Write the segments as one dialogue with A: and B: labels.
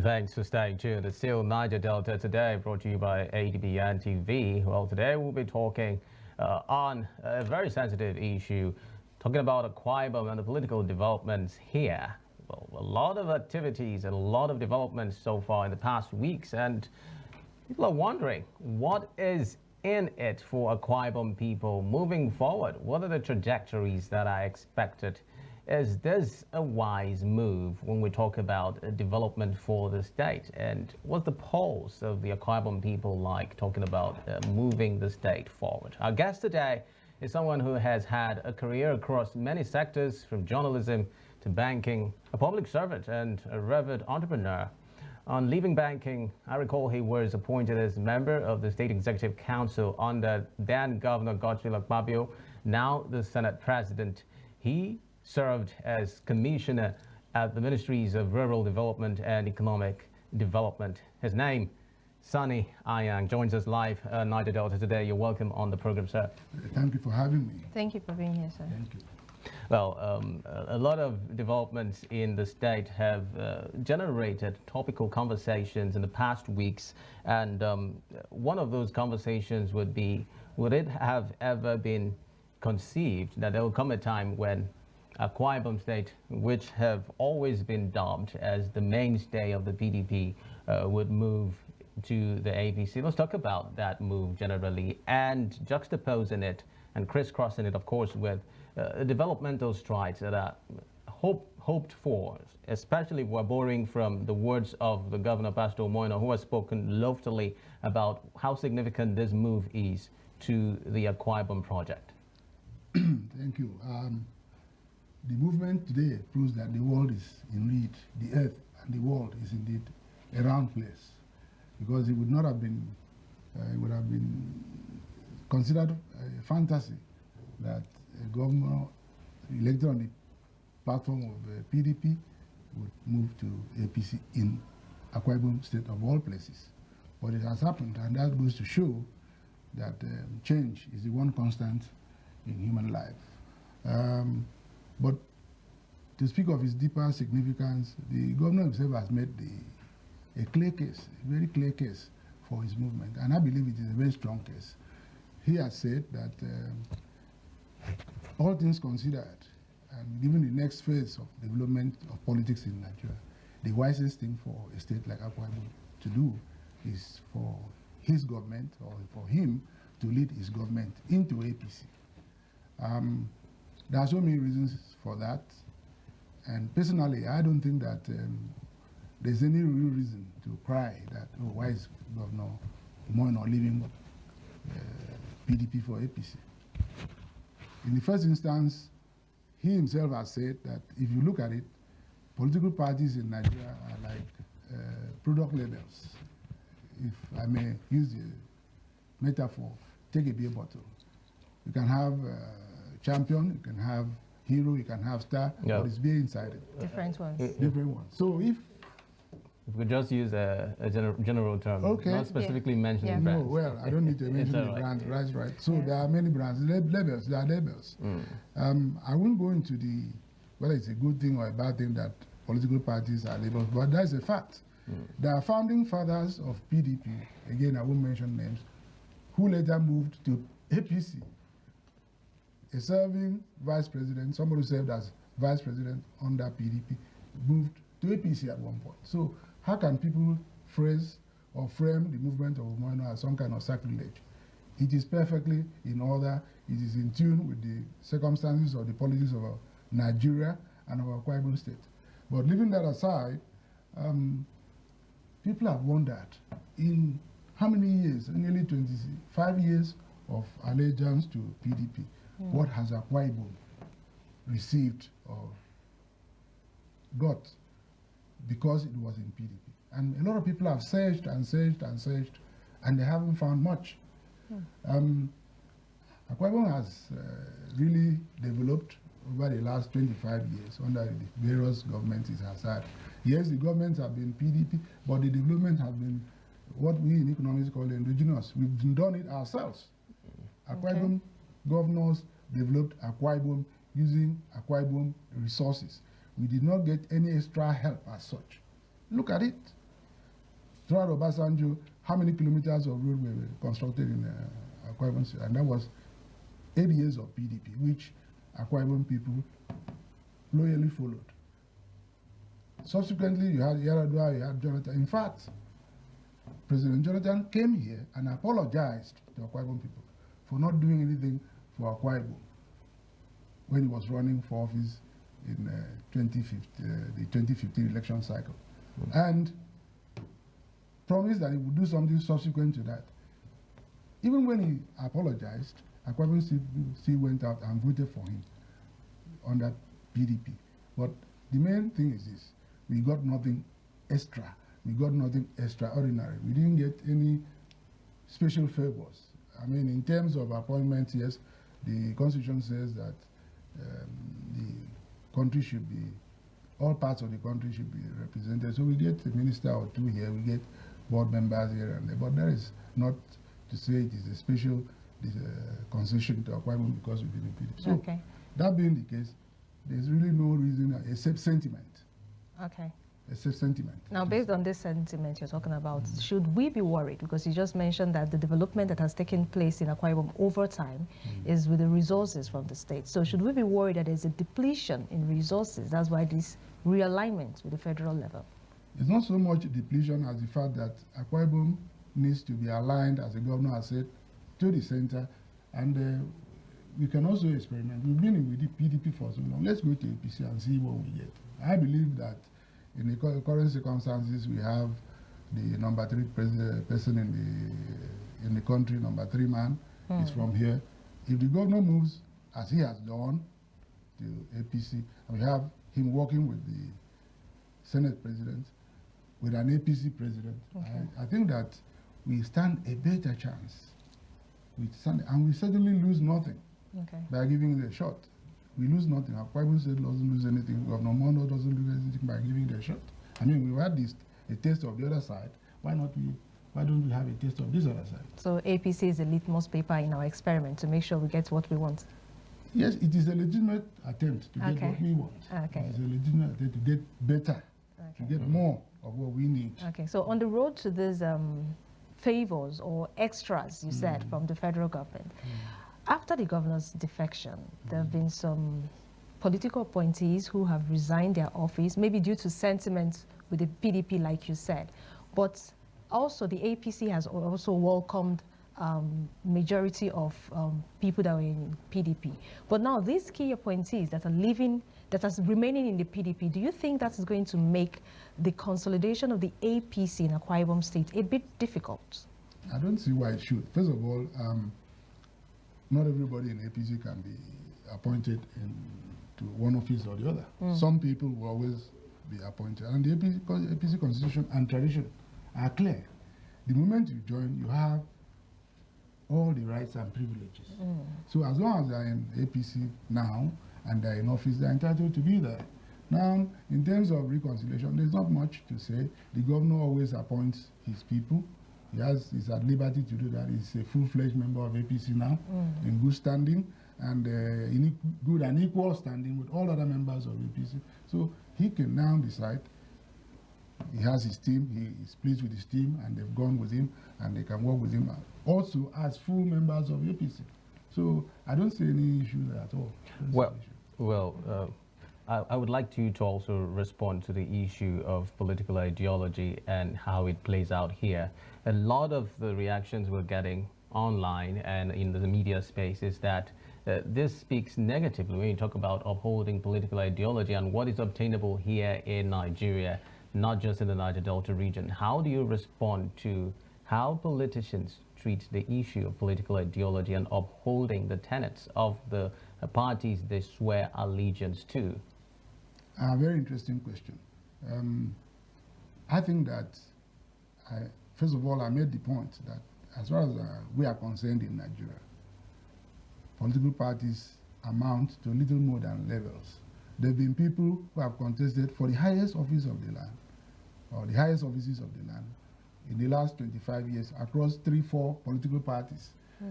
A: Thanks for staying tuned. It's still Niger Delta Today, brought to you by ADBN TV. Well, today we'll be talking on a very sensitive issue, talking about Akwa Ibom and the political developments here. Well, a lot of activities and a lot of developments so far in the past weeks, and people are wondering what is in it for Akwa Ibom people moving forward. What are the trajectories that are expected? Is this a wise move when we talk about development for the state? And what's the pulse of the Akwa Ibom people like talking about moving the state forward? Our guest today is someone who has had a career across many sectors, from journalism to banking, a public servant and a revered entrepreneur. On leaving banking, I recall he was appointed as member of the State Executive Council under then Governor Godswill Akpabio, now the Senate President. He served as commissioner at the Ministries of Rural Development and Economic Development. His name, Sunny Ayang, joins us live Niger Delta Today. You're welcome on the program, sir.
B: Thank you for having me.
C: Thank you for being here, sir.
B: Thank you.
A: Well, a lot of developments in the state have generated topical conversations in the past weeks, and one of those conversations would be, would it have ever been conceived that there will come a time when Akwa Ibom State, which have always been dubbed as the mainstay of the PDP, would move to the APC? Let's talk about that move generally and juxtaposing it and crisscrossing it, of course, with developmental strides that are hoped for, especially we're borrowing from the words of the Governor, Pastor Moino, who has spoken loftily about how significant this move is to the Akwa Ibom project.
B: Thank you. The movement today proves that the world is indeed, the earth and the world is indeed a round place, because it would not have been, it would have been considered a fantasy that a governor elected on the platform of PDP would move to APC in Akwa Ibom State of all places. But it has happened, and that goes to show that change is the one constant in human life. But to speak of its deeper significance, the governor himself has made a clear case, a very clear case for his movement, and I believe it is a very strong case. He has said that all things considered, and given the next phase of development of politics in Nigeria, the wisest thing for a state like Akwa Ibom to do is for his government, or for him to lead his government into APC. There are so many reasons for that, and personally, I don't think that there's any real reason to cry that, oh, why is Governor Moino leaving PDP for APC? In the first instance, he himself has said that if you look at it, political parties in Nigeria are like product labels. If I may use the metaphor, take a beer bottle. You can have champion, you can have hero, you can have star, but it's beer inside it.
C: Different ones.
B: Different ones. So if
A: we could just use a general term,
B: okay,
A: not specifically mentioning
B: no,
A: brands.
B: well, I don't need to mention the brands, right. So there are many brands, labels, there are labels. I won't go into whether it's a good thing or a bad thing that political parties are labels, but that's a fact. There are founding fathers of PDP, again, I won't mention names, who later moved to APC. A serving vice president, somebody who served as vice president under PDP, moved to APC at one point. So how can people phrase or frame the movement of Moino as some kind of sacrilege? It is perfectly in order. It is in tune with the circumstances or the politics of Nigeria and of Akwa Ibom State. But leaving that aside, people have wondered, in how many years, nearly 25 years of allegiance to PDP, what has Akwa Ibom received or got because it was in PDP? And a lot of people have searched and searched and searched, and they haven't found much. Akwa Ibom has really developed over the last 25 years under the various governments it has had. Yes, the governments have been PDP, but the development has been what we in economics call endogenous. We've done it ourselves. Akwa Ibom governors developed Akwa Ibom using Akwa Ibom resources. We did not get any extra help as such. Look at it. throughout Obasanjo, how many kilometers of road were constructed in Akwa Ibom State? And that was 8 years of PDP, which Akwa Ibom people loyally followed. Subsequently, you had Yaradua, you had Jonathan. In fact, President Jonathan came here and apologized to Akwa Ibom people for not doing anything for Akwa Ibom when he was running for office in the 2015 election cycle. And promised that he would do something subsequent to that. Even when he apologized, Akwa Ibom still went out and voted for him under PDP. But the main thing is this: we got nothing extra. We got nothing extraordinary. We didn't get any special favors. I mean, in terms of appointments, yes, the Constitution says that the country should be, all parts of the country should be represented. So we get a minister or two here, we get board members here and there, but that is not to say it is a special concession to Akwa Ibom because we didn't PDP. So
C: Okay.
B: that being the case, there's really no reason except sentiment.
C: Okay.
B: Except sentiment.
C: Now, based on this sentiment you're talking about, should we be worried? Because you just mentioned that the development that has taken place in Akwa Ibom over time is with the resources from the state. So should we be worried that there's a depletion in resources? That's why this realignment with the federal level.
B: It's not so much depletion as the fact that Akwa Ibom needs to be aligned, as the governor has said, to the center. And we can also experiment. We've been with the PDP for so long. Let's go to APC and see what we get. I believe that in the current circumstances, we have the number 3 person in the country, number 3 man, is from here. If the governor moves, as he has done, to APC, and we have him working with the Senate president, with an APC president, I think that we stand a better chance. And we certainly lose nothing by giving it a shot. We lose nothing. Akwa Ibom State doesn't lose anything. Governor Mondo doesn't lose anything by giving it a shot. I mean, we've had a taste of the other side. Why don't we have a taste of this other side?
C: So APC is a litmus paper in our experiment to make sure we get what we want.
B: Yes, it is a legitimate attempt to get what we want.
C: Okay.
B: It is a legitimate attempt to get better, to get more of what we need.
C: Okay, so on the road to these favors or extras, you said, from the federal government, after the governor's defection, there have been some political appointees who have resigned their office, maybe due to sentiments with the PDP, like you said. But also the APC has also welcomed majority of people that were in PDP. But now these key appointees that are leaving, that are remaining in the PDP, do you think that is going to make the consolidation of the APC in Akwa Ibom State a bit difficult?
B: I don't see why it should. First of all, not everybody in APC can be appointed to one office or the other. Some people will always be appointed. And the APC constitution and tradition are clear. The moment you join, you have all the rights and privileges. So as long as they're in APC now and they're in office, they're entitled to be there. Now, in terms of reconciliation, there's not much to say. The governor always appoints his people. He's at liberty to do that. He's a full-fledged member of APC now, in good standing, and in good and equal standing with all other members of APC. So he can now decide. He has his team, he's pleased with his team, and they've gone with him, and they can work with him also as full members of APC. So I don't see any issue there at all.
A: I would like you to also respond to the issue of political ideology and how it plays out here. A lot of the reactions we're getting online and in the media space is that this speaks negatively when you talk about upholding political ideology and what is obtainable here in Nigeria, not just in the Niger Delta region. How do you respond to how politicians treat the issue of political ideology and upholding the tenets of the parties they swear allegiance to?
B: A very interesting question. I think that, first of all, I made the point that as far as we are concerned in Nigeria, political parties amount to little more than levels. There have been people who have contested for the highest office of the land, or the highest offices of the land, in the last 25 years across 3-4 political parties.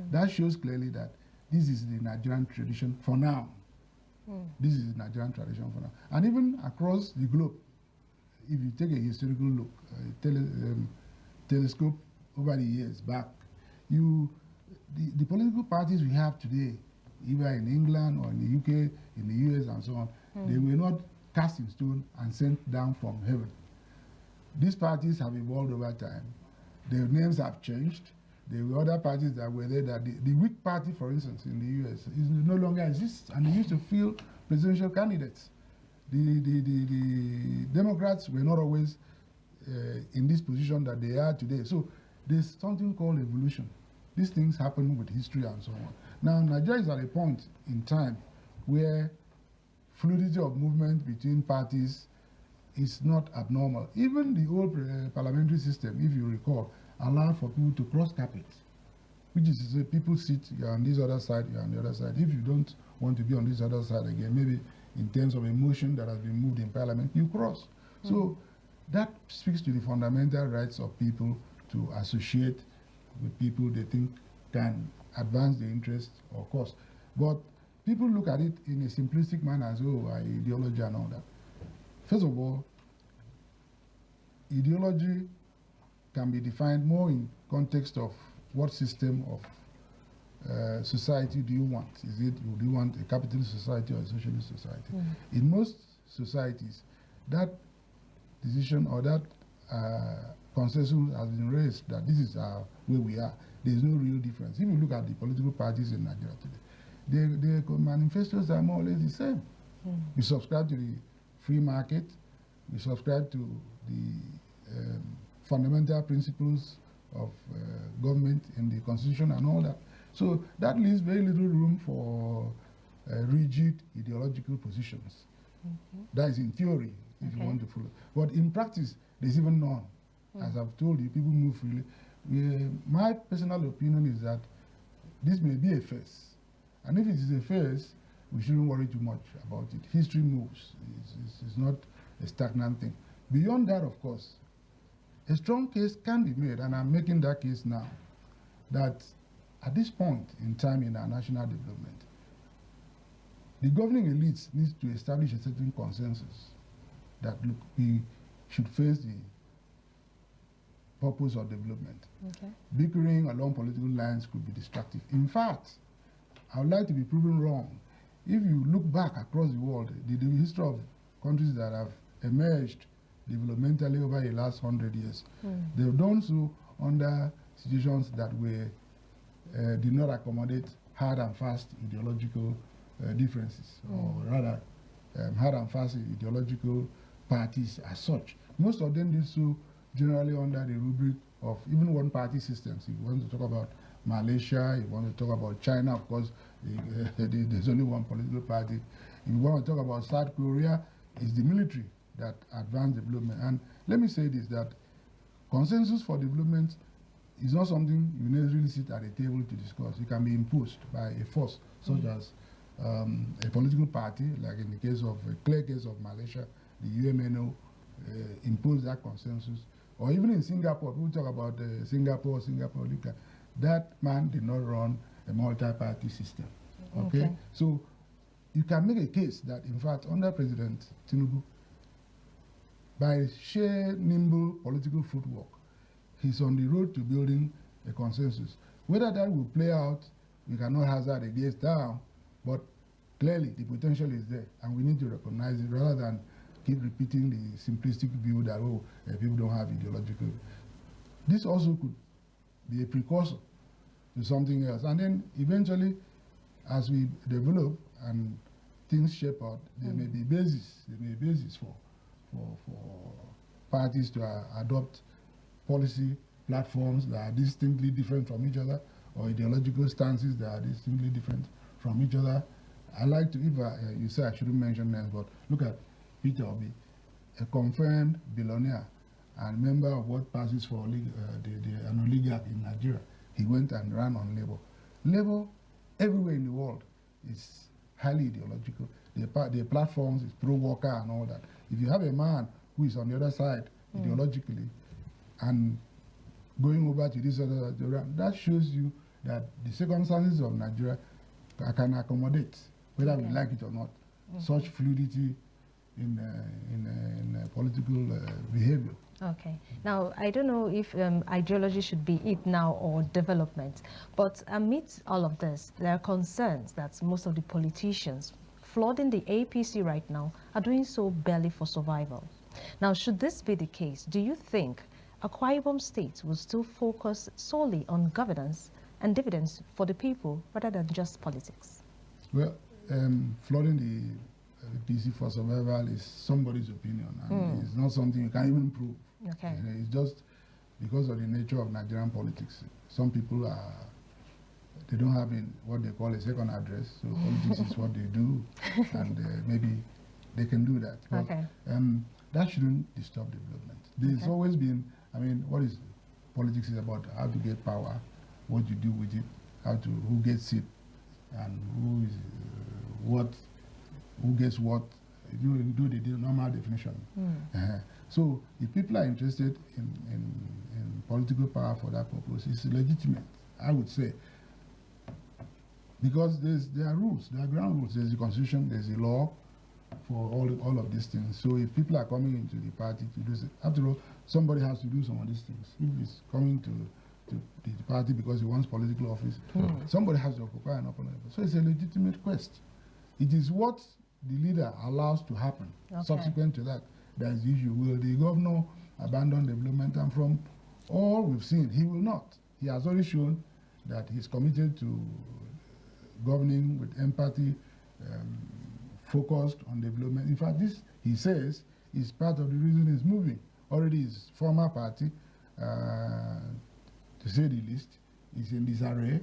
B: That shows clearly that this is the Nigerian tradition for now. This is the Nigerian tradition for now. And even across the globe, if you take a historical look, telescope over the years back, the political parties we have today, either in England or in the UK, in the US and so on, they were not cast in stone and sent down from heaven. These parties have evolved over time. Their names have changed. There were other parties that were there. That the Whig Party, for instance, in the US, no longer exists, and they used to field presidential candidates. The Democrats were not always in this position that they are today. So there's something called evolution. These things happen with history and so on. Now, Nigeria is at a point in time where fluidity of movement between parties is not abnormal. Even the old parliamentary system, if you recall, allowed for people to cross carpet, which is to say people sit, you're on this other side, you're on the other side. If you don't want to be on this other side again, maybe in terms of a motion that has been moved in parliament, you cross. So that speaks to the fundamental rights of people to associate with people they think can advance their interests or cause. But people look at it in a simplistic manner as, oh, ideology and all that. First of all, ideology can be defined more in context of what system of society do you want? Do you want a capitalist society or a socialist society? In most societies, that decision or that consensus has been raised that this is where we are. There is no real difference. If you look at the political parties in Nigeria today, their manifestos are more or less the same. We subscribe to the free market. We subscribe to the fundamental principles of government in the constitution and all that. So that leaves very little room for rigid ideological positions. That is in theory, if you want to follow. But in practice, there's even none. As I've told you, people move freely. My personal opinion is that this may be a phase. And if it is a phase, we shouldn't worry too much about it. History moves. It's not a stagnant thing. Beyond that, of course, a strong case can be made, and I'm making that case now, that at this point in time in our national development, the governing elites need to establish a certain consensus that, look, we should face the purpose of development. Bickering along political lines could be destructive. In fact, I would like to be proven wrong. If you look back across the world, the history of countries that have emerged developmentally over the last 100 years, they've done so under situations that were did not accommodate hard and fast ideological differences, or rather hard and fast ideological parties as such. Most of them did so generally under the rubric of even one-party systems. If you want to talk about Malaysia, if you want to talk about China, of course, there's only one political party. If you want to talk about South Korea, it's the military that advanced development. And let me say this, that consensus for development is not something you necessarily sit at a table to discuss. It can be imposed by a force, such as a political party, like in the case of a clear case of Malaysia, the UMNO imposed that consensus. Or even in Singapore, people talk about Singapore, that man did not run a multi-party system. Okay? So you can make a case that, in fact, under President Tinubu, by sheer nimble political footwork, he's on the road to building a consensus. Whether that will play out, we cannot hazard a guess down, but clearly the potential is there, and we need to recognize it rather than keep repeating the simplistic view that, oh, people don't have ideological. This also could be a precursor to something else. And then eventually, as we develop and things shape out, there may be basis for parties to adopt policy platforms that are distinctly different from each other, or ideological stances that are distinctly different from each other. I like to, if you say I shouldn't mention names, but look at Peter Obi, a confirmed billionaire and member of what passes for an oligarch in Nigeria. He went and ran on Labour. Labour, everywhere in the world, is highly ideological. Their platforms is pro-worker and all that. If you have a man who is on the other side ideologically and going over to this other, that shows you that the circumstances of Nigeria can accommodate, whether we like it or not, such fluidity in political behavior.
C: Okay. Now, I don't know if ideology should be it now or development, but amidst all of this, there are concerns that most of the politicians flooding the APC right now are doing so barely for survival. Now, should this be the case, do you think Akwa Ibom State will still focus solely on governance and dividends for the people rather than just politics?
B: Well, flooding the APC for survival is somebody's opinion, and it's not something you can even prove.
C: Okay.
B: It's just because of the nature of Nigerian politics. Some people they don't have what they call a second address, so politics is what they do, and maybe they can do that. But,
C: Okay.
B: that shouldn't disturb development. There's always been, what is politics is about how to get power, what you do with it, who gets it, and who is who gets what. You do the normal definition. So if people are interested in political power for that purpose, it's legitimate, I would say. Because there are rules, there are ground rules. There's the constitution, there's the law for all of these things. So if people are coming into the party to do it, after all, somebody has to do some of these things. If it's coming to the party because he wants political office, somebody has to occupy an opponent. So it's a legitimate quest. It is what the leader allows to happen.
C: Okay.
B: Subsequent to that, there's the issue. Will the governor abandon development? And from all we've seen, he will not. He has already shown that he's committed to governing with empathy, focused on development. In fact, this, he says, is part of the reason he's moving. Already his former party, to say the least, is in disarray.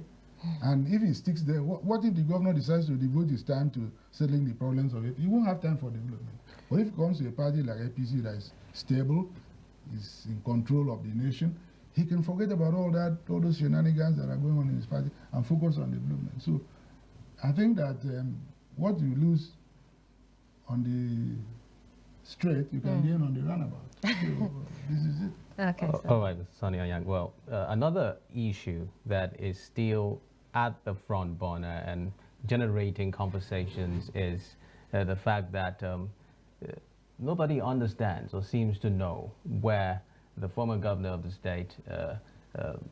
B: And if he sticks there, what if the governor decides to devote his time to settling the problems of it? He won't have time for development. But if it comes to a party like APC that is stable, is in control of the nation, he can forget about all those shenanigans that are going on in his party and focus on development. So I think that what you lose on the straight, you can gain on the roundabout. So this is it.
C: Okay.
A: All right, Sonny Anyang. Well, another issue that is still at the front burner and generating conversations is the fact that nobody understands or seems to know where the former governor of the state,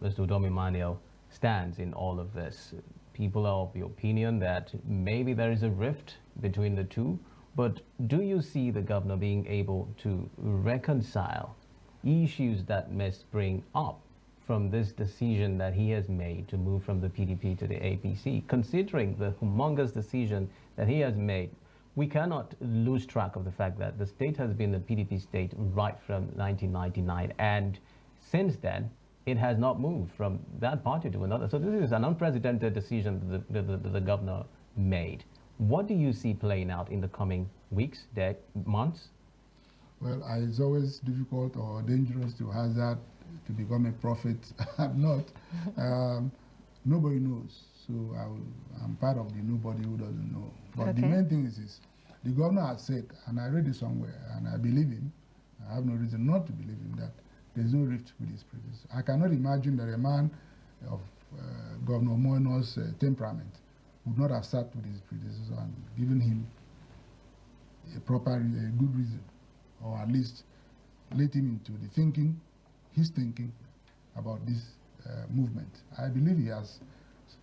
A: Mr. Udom Emmanuel, stands in all of this. People are of the opinion that maybe there is a rift between the two, but do you see the governor being able to reconcile issues that may spring up from this decision that he has made to move from the PDP to the APC? Considering the humongous decision that he has made, we cannot lose track of the fact that the state has been a PDP state right from 1999, and since then it has not moved from that party to another. So this is an unprecedented decision that the governor made. What do you see playing out in the coming weeks, months?
B: Well, it's always difficult or dangerous to hazard to become a prophet. I'm not. Nobody knows. So I'm part of the nobody who doesn't know. But the main thing is the governor has said, and I read it somewhere, and I believe him, I have no reason not to believe him, that there's no rift with his predecessor. I cannot imagine that a man of Governor Moino's temperament would not have sat with his predecessor and given him a good reason, or at least let him into his thinking about this movement. I believe he has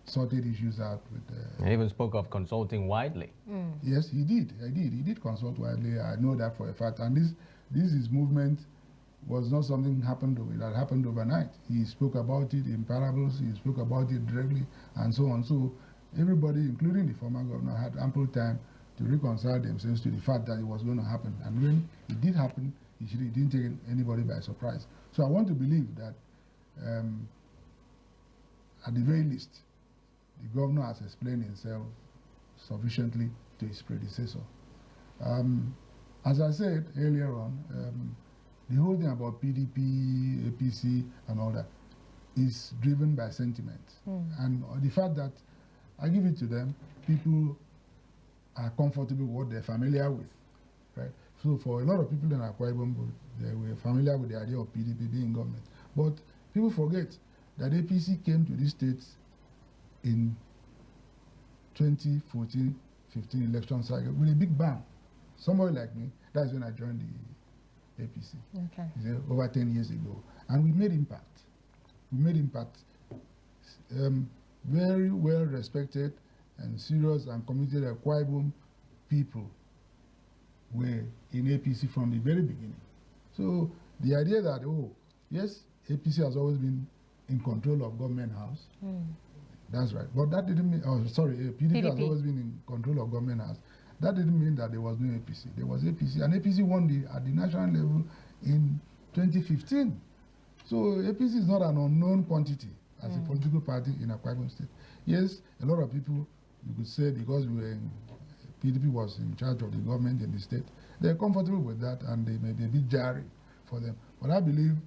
B: sorted issues out with...
A: He even spoke of consulting widely.
B: Yes, he did. He did consult widely. I know that for a fact. And this movement was not something that happened overnight. He spoke about it in parables, he spoke about it directly, and so on. So everybody, including the former governor, had ample time to reconcile themselves to the fact that it was going to happen. And when it did happen, it didn't take anybody by surprise. So I want to believe that at the very least, the governor has explained himself sufficiently to his predecessor. As I said earlier on, the whole thing about PDP, APC, and all that is driven by sentiment. And the fact that, I give it to them, people are comfortable with what they're familiar with, right? So for a lot of people in Akwa Ibom, they were familiar with the idea of PDP being government. But people forget that APC came to these states in 2014-15 election cycle with a big bang. Somebody like me, that's when I joined APC.
C: Okay.
B: Over 10 years ago. And we made impact. We made impact. Very well respected and serious and committed Akwa Ibom people were in APC from the very beginning. So the idea that, oh, yes, APC has always been in control of government house. That's right. But that didn't mean, PDP has always been in control of government house. That didn't mean that there was no APC. There was APC. And APC won at the national level in 2015. So APC is not an unknown quantity as a political party in Akwa Ibom State. Yes, a lot of people, you could say, because PDP was in charge of the government in the state, they're comfortable with that and they may be a bit jarring for them. But I believe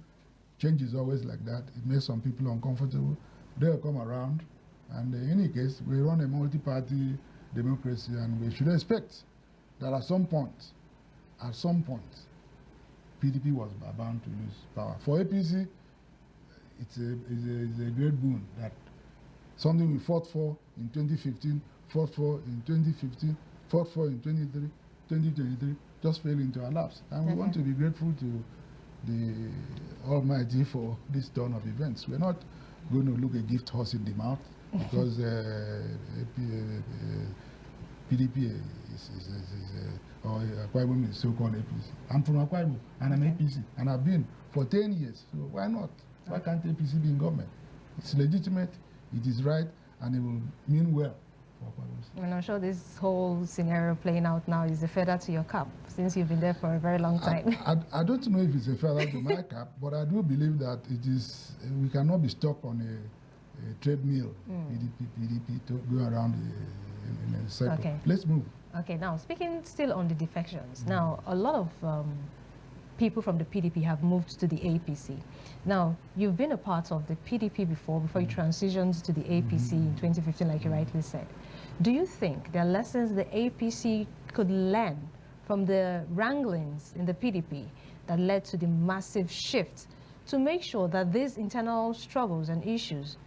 B: change is always like that. It makes some people uncomfortable. They'll come around. And in any case, we run a multi-party democracy, and we should expect that at some point, PDP was bound to lose power. For APC, it's a great boon that something we fought for in 2015, fought for in 2015, fought for in 2023, just fell into our laps. And we want to be grateful to the Almighty for this turn of events. We're not going to look a gift horse in the mouth, because PDP or Akwa Ibom is so-called APC. I'm from Akwa Ibom, and I'm APC, and I've been for 10 years. So why not? Why can't APC be in government? It's legitimate, it is right, and it will mean well for Akwa Ibom State.
C: And I'm sure this whole scenario playing out now is a feather to your cap, since you've been there for a very long time.
B: I don't know if it's a feather to my cap, but I do believe that it is. We cannot be stuck on a treadmill, PDP, to go around in a circle.
C: Okay.
B: Let's move.
C: Okay, now speaking still on the defections, now a lot of people from the PDP have moved to the APC. Now, you've been a part of the PDP before you transitioned to the APC in 2015, like you rightly said. Do you think there are lessons the APC could learn from the wranglings in the PDP that led to the massive shift to make sure that these internal struggles and issues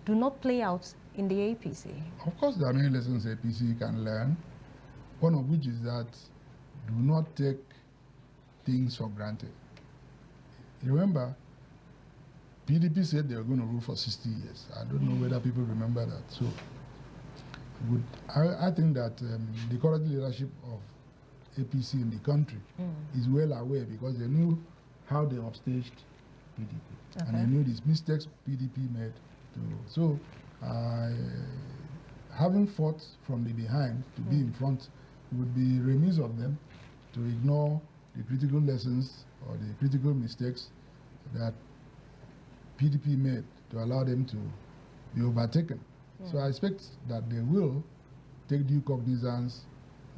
C: do not play out in the APC?
B: Of course, there are many lessons APC can learn, one of which is that do not take things for granted. Remember, PDP said they were going to rule for 60 years. I don't know whether people remember that. So I think that the current leadership of APC in the country is well aware, because they knew how they upstaged PDP. And they knew these mistakes PDP made. So, having fought from the behind to be in front, it would be remiss of them to ignore the critical lessons or the critical mistakes that PDP made to allow them to be overtaken. So I expect that they will take due cognizance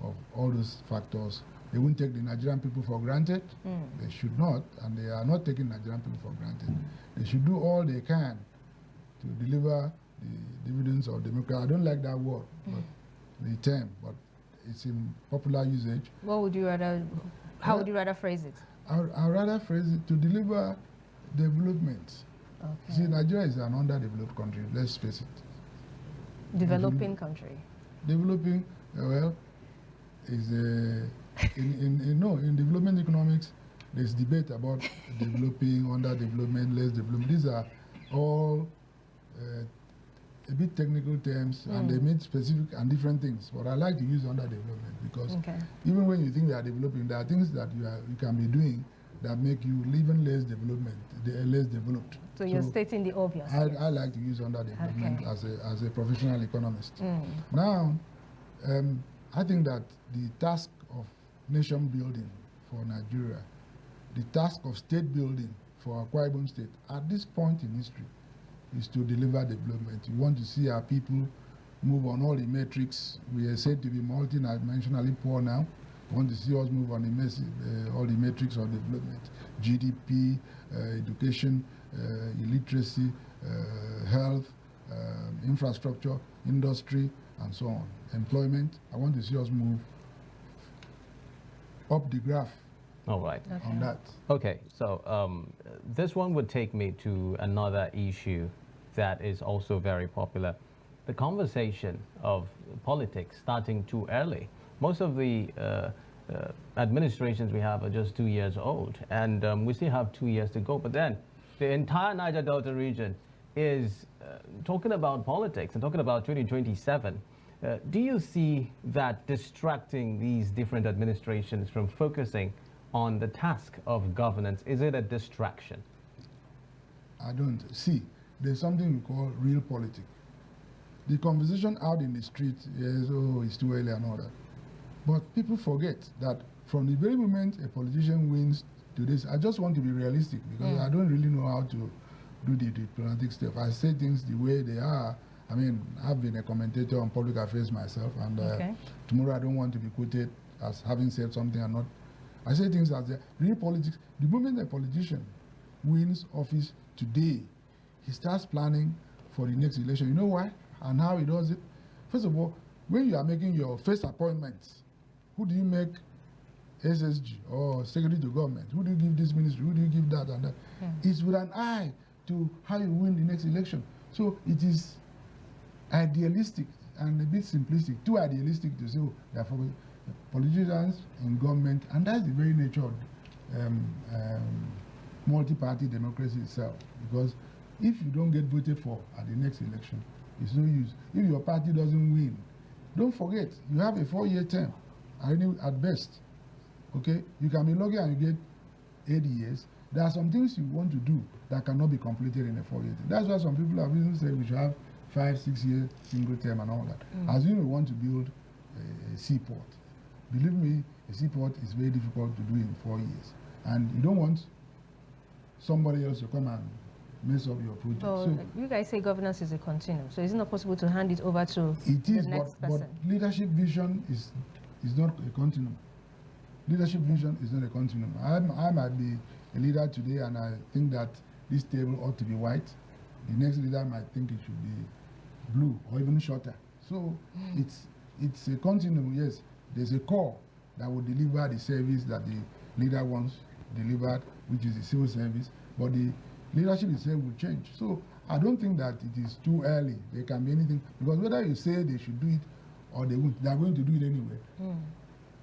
B: of all those factors. They won't take the Nigerian people for granted. They should not, and they are not taking Nigerian people for granted. They should do all they can to deliver the dividends of democracy. I don't like that word, but the term, but it's in popular usage.
C: What would you rather, how would you rather phrase it?
B: I'd rather phrase it to deliver development.
C: Okay.
B: See, Nigeria is an underdeveloped country, let's face it.
C: Developing country.
B: Developing, well, is in development economics, there's debate about developing, underdevelopment, less development. These are all a bit technical terms, and they mean specific and different things. But I like to use underdevelopment because even when you think we are developing, there are things that you can be doing that make you even less developed.
C: So you're stating the obvious.
B: I like to use underdevelopment as a professional economist. Now, I think that the task of nation building for Nigeria, the task of state building for Akwa Ibom State at this point in history is to deliver development. We want to see our people move on all the metrics. We are said to be multidimensionally poor now. We want to see us move on all the metrics of development: GDP, education, illiteracy, health, infrastructure, industry, and so on. Employment. I want to see us move up the graph.
A: All right.
B: On that.
A: Okay, so this one would take me to another issue that is also very popular. The conversation of politics starting too early. Most of the administrations we have are just 2 years old, and we still have 2 years to go. But then the entire Niger Delta region is talking about politics and talking about 2027. Do you see that distracting these different administrations from focusing on the task of governance? Is it a distraction?
B: I don't. See, there's something we call real politics. The conversation out in the street is, oh, it's too early and all that. But people forget that from the very moment a politician wins to this, I just want to be realistic because I don't really know how to do the diplomatic stuff. I say things the way they are. I mean, I've been a commentator on public affairs myself, and tomorrow I don't want to be quoted as having said something and not. I say things as real politics. The moment a politician wins office today, he starts planning for the next election. You know why and how he does it? First of all, when you are making your first appointments, who do you make SSG or secretary to government? Who do you give this ministry? Who do you give that and that? It's with an eye to how you win the next election. So it is idealistic and a bit simplistic, too idealistic to say, oh, therefore, politicians in government, and that's the very nature of multi-party democracy itself. Because if you don't get voted for at the next election, it's no use. If your party doesn't win, don't forget, you have a 4-year term, at best. Okay? You can be lucky and you get 8 years. There are some things you want to do that cannot be completed in a 4-year term. That's why some people have even said we should have 5-6 year single term and all that. As you know, we want to build a seaport. Believe me, a seaport is very difficult to do in 4 years. And you don't want somebody else to come and mess up your project.
C: So you guys say governance is a continuum. So is it not possible to hand it over to the next person?
B: But leadership vision is not a continuum. Leadership vision is not a continuum. I might be a leader today and I think that this table ought to be white. The next leader might think it should be blue or even shorter. So it's a continuum, yes. There's a core that will deliver the service that the leader wants delivered, which is the civil service, but the leadership itself will change. So I don't think that it is too early. There can be anything, because whether you say they should do it or they won't, they are going to do it anyway.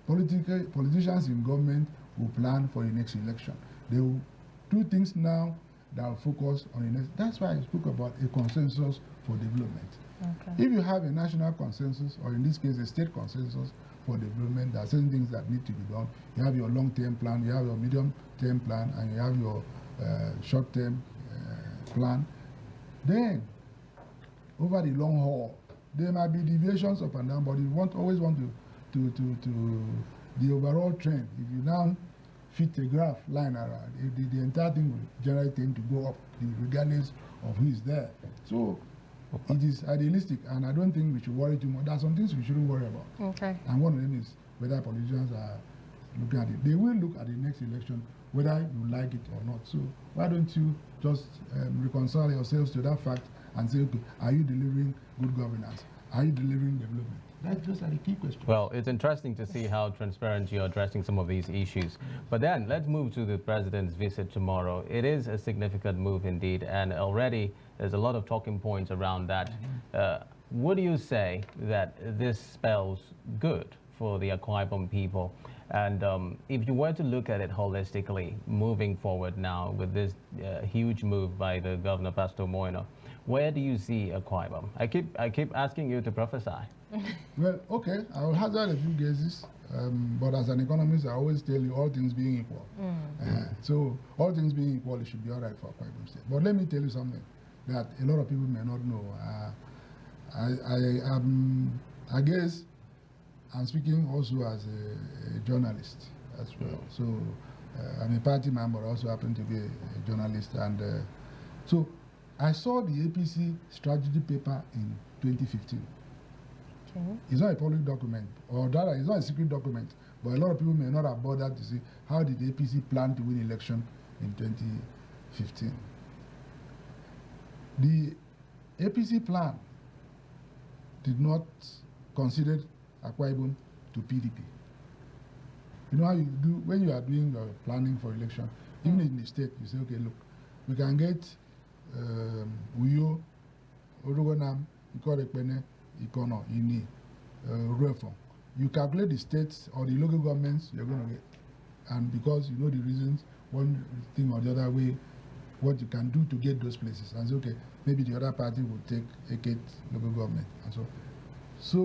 B: Politicians in government will plan for the next election. They will do things now that will focus on the next. That's why I spoke about a consensus for development. Okay. If you have a national consensus, or in this case a state consensus for development, there are certain things that need to be done. You have your long-term plan, you have your medium-term plan, and you have your short-term plan. Then, over the long haul, there might be deviations up and down, but you always want to the overall trend. If you now fit a graph line around, the entire thing will generally tend to go up, regardless of who is there. So it is idealistic, and I don't think we should worry too much. There are some things we shouldn't worry about. Okay. And one of them is whether politicians are looking at it. They will look at the next election, whether you like it or not. So why don't you just reconcile yourselves to that fact and say, okay, are you delivering good governance? Are you delivering development? That's just a key question.
A: Well, it's interesting to see how transparent you're addressing some of these issues. But then let's move to the president's visit tomorrow. It is a significant move indeed, and already there's a lot of talking points around that. Would you say that this spells good for the Akwa Ibom people? And if you were to look at it holistically, moving forward now with this huge move by the Governor Pastor Moino, where do you see Akwa Ibom? I keep asking you to prophesy.
B: Well, okay, I will hazard a few guesses, but as an economist, I always tell you all things being equal. So all things being equal, it should be all right for Akwa Ibom State. But let me tell you something that a lot of people may not know. I guess I'm speaking also as a journalist as well. So I'm a party member, also happen to be a journalist. And so I saw the APC strategy paper in 2015. Okay. It's not a public document, or rather, it's not a secret document, but a lot of people may not have bothered to see how did the APC plan to win election in 2015. The APC plan did not consider Akwa Ibom to PDP. You know how you do when you are doing your planning for election, even in the state, you say, okay, look, we can get Uyo, Orogonam, Ikorekpene, Ikono, Ini, Ruefong. you calculate the states or the local governments you're going to get. And because you know the reasons, one thing or the other way, what you can do to get those places. And say, okay, maybe the other party will take a local government. And so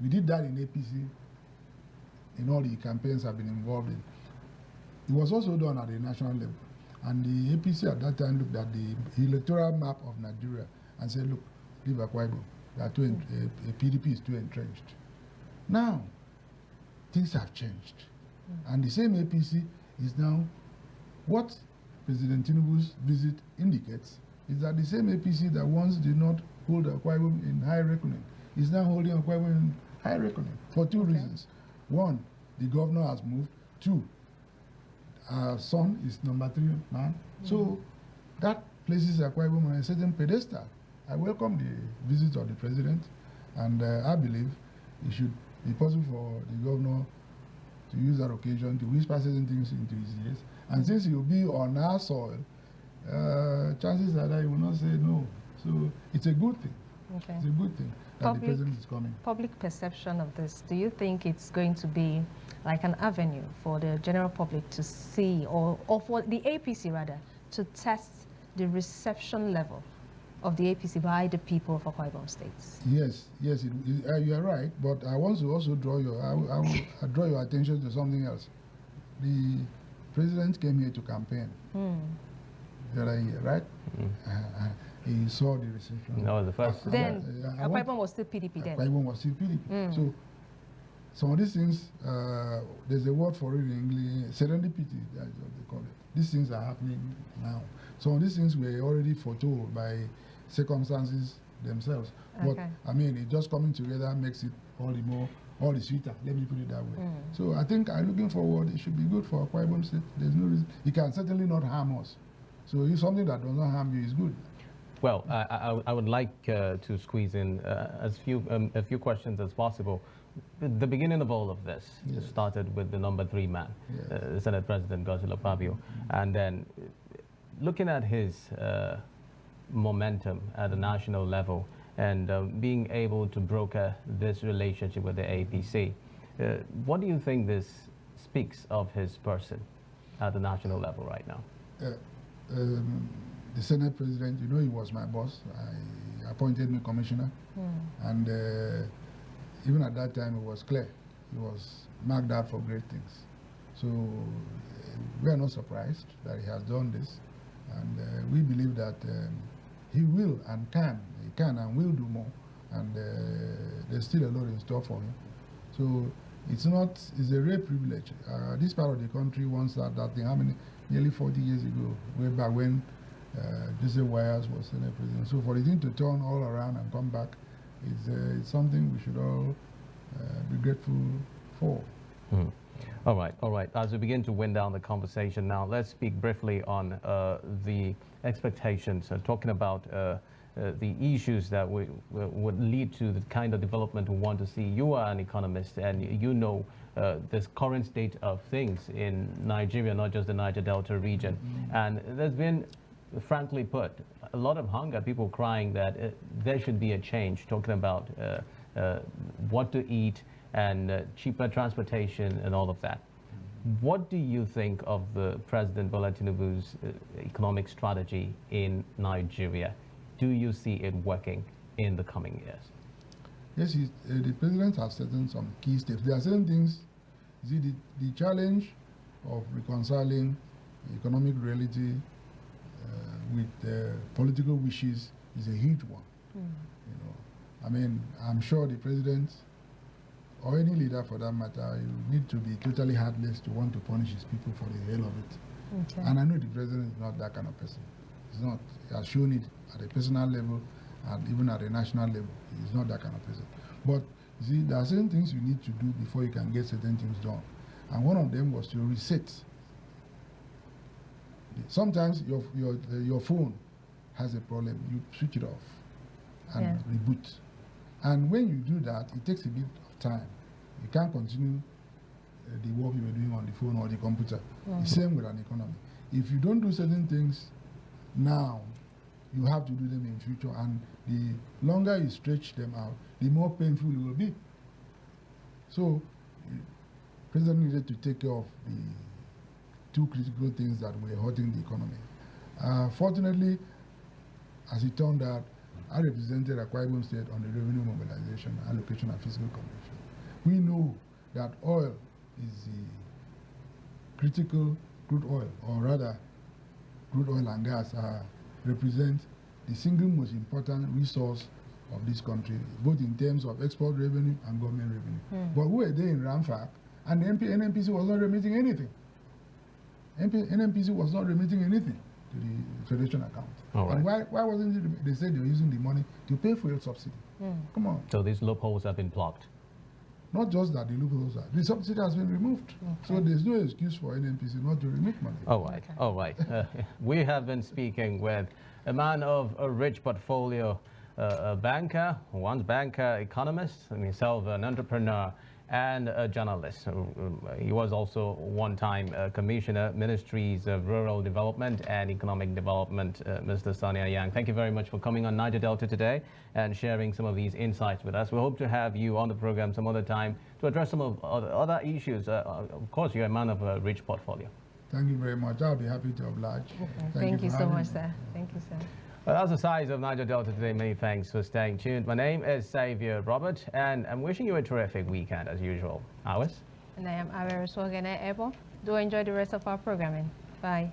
B: we did that in APC, in all the campaigns I've been involved in. It was also done at the national level. And the APC at that time looked at the electoral map of Nigeria and said, look, leave Akwa Ibom. PDP is too entrenched. Now, things have changed. And the same APC is now, what President Tinubu's visit indicates is that the same APC that once did not hold Akwa Ibom in high reckoning is now holding Akwa Ibom in high reckoning for two reasons. One, the governor has moved. Two, our son is number 3 man. So that places Akwa Ibom on a certain pedestal. I welcome the visit of the president, and I believe it should be possible for the governor to use that occasion to whisper certain things into his ears. And since he will be on our soil, chances are that he will not say no. So it's a good thing.
C: Okay.
B: It's a good thing that the president is coming.
C: Public perception of this, do you think it's going to be like an avenue for the general public to see, or for the APC rather, to test the reception level of the APC by the people of Akwa Ibom State?
B: Yes, you are right, but I want to also draw I draw your attention to something else. The president came here to campaign the other year, right? He saw the reception.
A: No, the first.
C: Then Akwa Ibom was still PDP then.
B: Akwa Ibom was still PDP. So some of these things, there's a word for it in English, serendipity, that's what they call it. These things are happening now. Some of these things were already foretold by circumstances themselves. But I mean, it just coming together makes it all the sweeter. Let me put it that way. So I think I'm looking forward. It should be good for Akwa Ibom State. There's no reason. It can certainly not harm us. So if something that does not harm you is good.
A: Well, I would like to squeeze in a few questions as possible. The beginning of all of this started with the number 3 man, Senate President Godswill Akpabio, and then looking at his momentum at the national level and being able to broker this relationship with the APC. What do you think this speaks of his person at the national level right now?
B: The Senate President, you know, he was my boss. He appointed me commissioner. And even at that time, it was clear. He was marked out for great things. So we are not surprised that he has done this. And we believe that he will and can. He can and will do more. And there's still a lot in store for him. So it's a rare privilege. This part of the country once that thing, nearly 40 years ago, way back when Joseph Wires was Senate President. So for the thing to turn all around and come back, it's something we should all be grateful for.
A: All right. As we begin to wind down the conversation now, let's speak briefly on the expectations, talking about the issues that would lead to the kind of development we want to see. You are an economist, and you know this current state of things in Nigeria, not just the Niger Delta region. And there's been, frankly put, a lot of hunger, people crying that there should be a change, talking about what to eat and cheaper transportation and all of that. What do you think of the President Bola Tinubu's economic strategy in Nigeria? Do you see it working in the coming years?
B: Yes, the President has taken some key steps. There are certain things. You see, the challenge of reconciling economic reality with political wishes is a huge one. You know, I mean, I'm sure the President, or any leader for that matter, you need to be totally heartless to want to punish his people for the hell of it. And I know the President is not that kind of person. He's not. He has shown it at a personal level and even at a national level. He's not that kind of person. But you see, there are certain things you need to do before you can get certain things done. And one of them was to reset. Sometimes your phone has a problem. You switch it off and reboot. And when you do that, it takes a bit of time. You can't continue the work you were doing on the phone or the computer. The same with an economy. If you don't do certain things now, you have to do them in future. And the longer you stretch them out, the more painful it will be. So, the President needed to take care of the two critical things that were hurting the economy. Fortunately, as it turned out, I represented Akwa Ibom State on the revenue mobilization, allocation, and fiscal convention. We know that oil is the critical crude oil, or rather, crude oil and gas represent the single most important resource of this country, both in terms of export revenue and government revenue. But we were there in Ramfak, and the NNPC was not remitting anything. NNPC was not remitting anything to the Federation account.
A: Right.
B: And why wasn't it? They said they were using the money to pay fuel subsidy. Come on.
A: So these loopholes have been blocked.
B: Not just that the loopholes are, the subsidy has been removed. So there's no excuse for NNPC not to remit money.
A: All right. We have been speaking with a man of a rich portfolio, a banker, once banker, economist, himself an entrepreneur, and a journalist. He was also one-time Commissioner, Ministries of Rural Development and Economic Development, Mr. Sania Yang. Thank you very much for coming on Niger Delta today and sharing some of these insights with us. We hope to have you on the program some other time to address some of other issues. Of course, you're a man of a rich portfolio.
B: Thank you very much. I'll be happy to oblige.
C: Thank you so much, sir. Thank you, sir.
A: Well, that's the size of Niger Delta today. Many thanks for staying tuned. My name is Xavier Robert, and I'm wishing you a terrific weekend as usual. Alice?
C: And I am Awere Swagene Ebo. Do enjoy the rest of our programming. Bye.